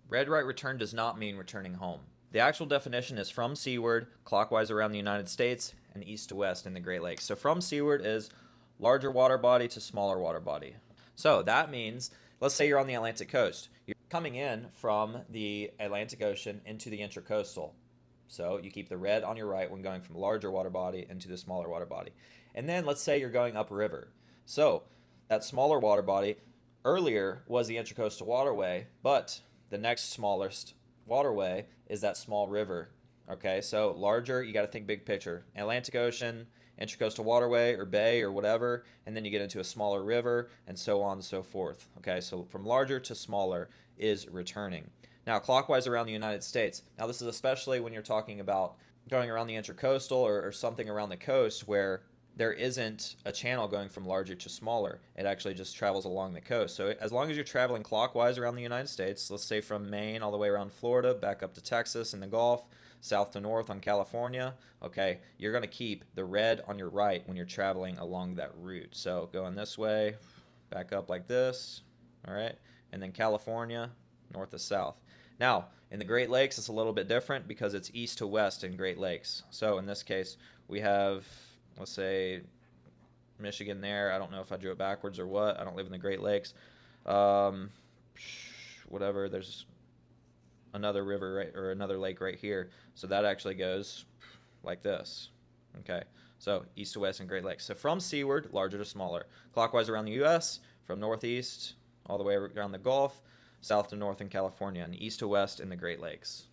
Red right return does not mean returning home. The actual definition is from seaward, clockwise around the United States, and east to west in the Great Lakes. So from seaward is larger water body to smaller water body. So that means, let's say you're on the Atlantic coast. You're coming in from the Atlantic Ocean into the intracoastal. So you keep the red on your right when going from larger water body into the smaller water body. And then let's say you're going upriver. So that smaller water body earlier was the intracoastal waterway, but the next smallest waterway is that small river. Okay, so larger, you got to think big picture. Atlantic Ocean, intracoastal waterway or bay or whatever, and then you get into a smaller river and so on and so forth. Okay, so from larger to smaller is returning. Now, clockwise around the United States. Now, this is especially when you're talking about going around the intracoastal or something around the coast where there isn't a channel going from larger to smaller. It actually just travels along the coast. So as long as you're traveling clockwise around the United States, let's say from Maine all the way around Florida, back up to Texas and the Gulf, south to north on California, okay, you're going to keep the red on your right when you're traveling along that route. So going this way, back up like this, all right, and then California, north to south. Now, in the Great Lakes, it's a little bit different because it's east to west in Great Lakes. So in this case, we have, let's say, Michigan there. I don't know if I drew it backwards or what. I don't live in the Great Lakes. Whatever. There's another river right, or another lake right here. So that actually goes like this. Okay. So east to west in Great Lakes. So from seaward, larger to smaller. Clockwise around the U.S., from northeast all the way around the Gulf, south to north in California, and east to west in the Great Lakes.